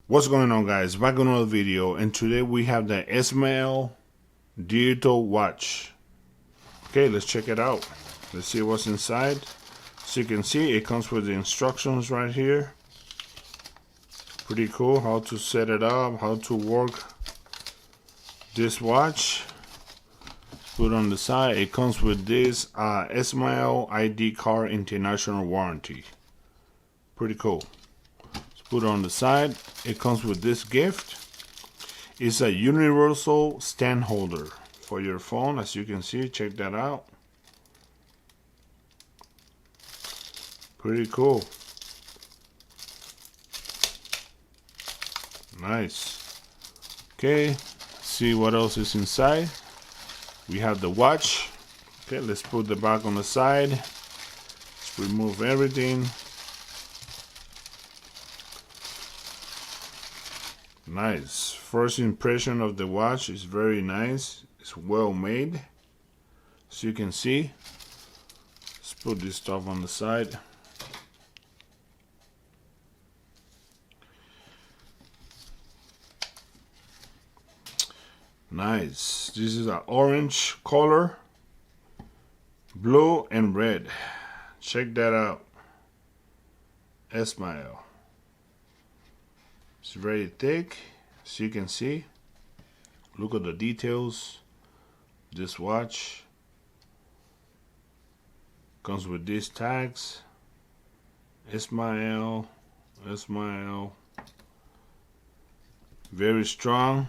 What's going on, guys? Back on another video, and today we have the Smael digital watch. Okay, let's check it out. Let's see what's inside. So you can see it comes with the instructions right here. Pretty cool how to set it up, how to work this watch. Put on the side, it comes with this Smael ID card international warranty. Pretty cool. Put on the side, it comes with this gift. It's a universal stand holder for your phone, as you can see. Check that out. Pretty cool. Nice. Okay, see what else is inside. We have the watch. Okay, let's put the back on the side. Let's remove everything. Nice. First impression of the watch is very nice. It's well made, as you can see. Let's put this stuff on the side. Nice. This is an orange color, blue and red. Check that out. Smael. It's very thick, as you can see. Look at the details. This watch comes with these tags. Smael. Very strong.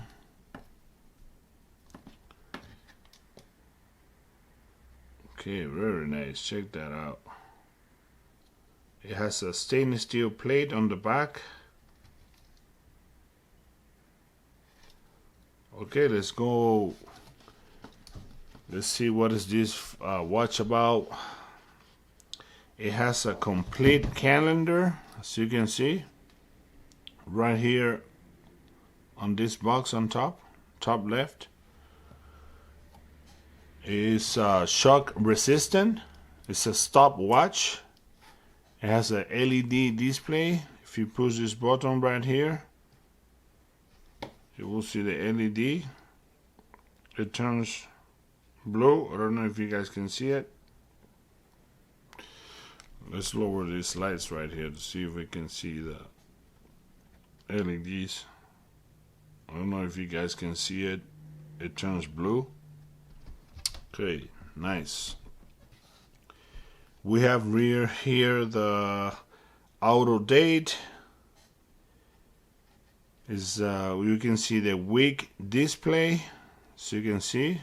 Okay, very nice. Check that out. It has a stainless steel plate on the back. Okay, let's go. Let's see what is this watch about. It has a complete calendar, as you can see, right here on this box on top left. It is shock resistant. It's a stopwatch. It has a LED display. If you push this button right here, you will see the LED. It turns blue. I don't know if you guys can see it. Let's lower these lights right here to see if we can see the LEDs. I don't know if you guys can see it. It turns blue. Okay, nice. We have here the auto date. Is you can see the week display, so you can see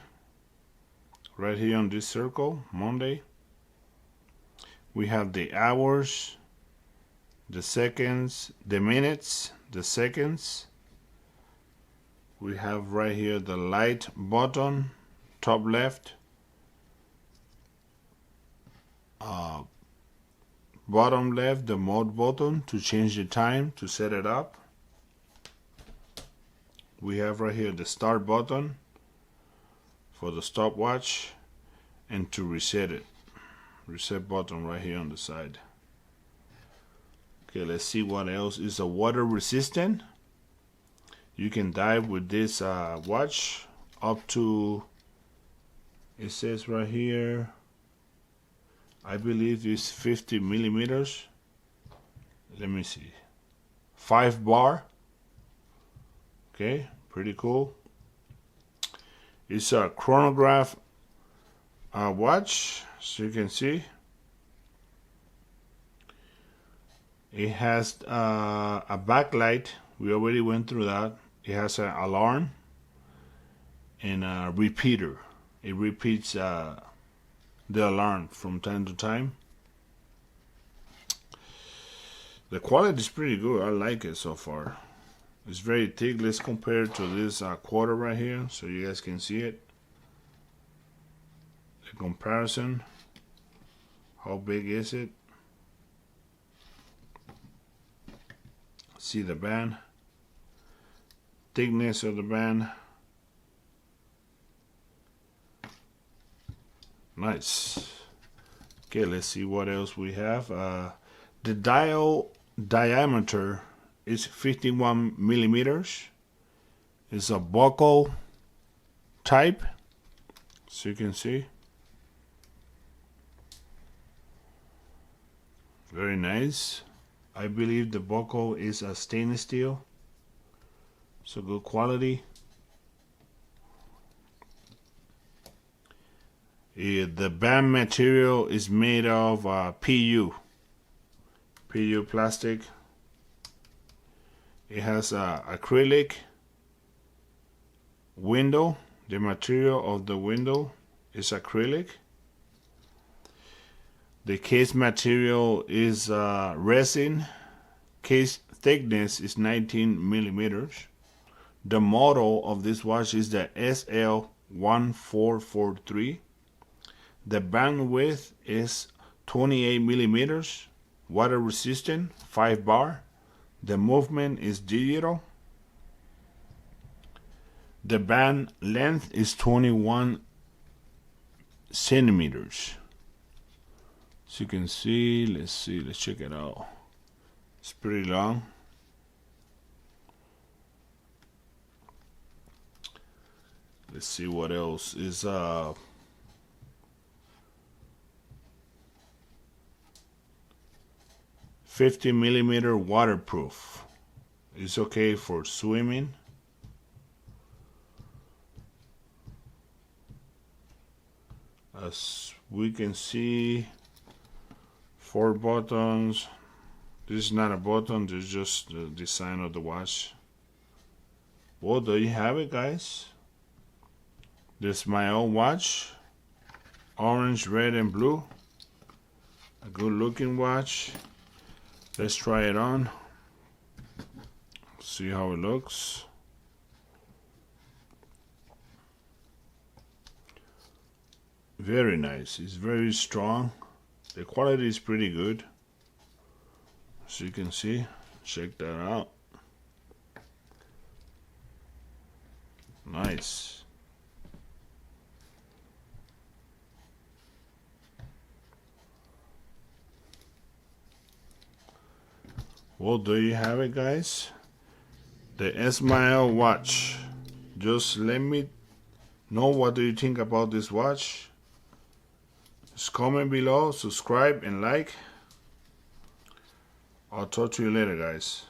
right here on this circle, Monday. We have the hours, the seconds, the minutes, the seconds. We have right here the light button, top left. Bottom left, the mode button to change the time, to set it up. We have right here the start button for the stopwatch, and to reset it. Reset button right here on the side. Okay, let's see what else. Is a water resistant. You can dive with this watch up to, it says right here, I believe it's 50 millimeters. Let me see. 5 bar. Okay, pretty cool. It's a chronograph watch, so you can see. It has a backlight. We already went through that. It has an alarm and a repeater. It repeats the alarm from time to time. The quality is pretty good. I like it so far. It's very thick. Let's compare it to this quarter right here so you guys can see it. The comparison. How big is it? See the band. Thickness of the band. Nice. Okay, let's see what else we have. The dial diameter is 51 millimeters. It's a buckle type, so you can see. Very nice. I believe the buckle is a stainless steel, so good quality. The band material is made of PU plastic. It has acrylic window. The material of the window is acrylic. The case material is resin. Case thickness is 19 millimeters. The model of this watch is the SL-1443. The band width is 28 millimeters. Water resistant, 5 bar. The movement is digital. The band length is 21 centimeters. So you can see, let's check it out. It's pretty long. Let's see what else is 50 millimeter waterproof. It's okay for swimming. As we can see, 4 buttons. This is not a button, this is just the design of the watch. Well, there you have it, guys. This is my own watch. Orange, red, and blue. A good looking watch. Let's try it on. See how it looks. Very nice. It's very strong. The quality is pretty good. As you can see, check that out. Nice. Well, there you have it, guys. The Smael watch. Just let me know what do you think about this watch. Just comment below, subscribe, and like. I'll talk to you later, guys.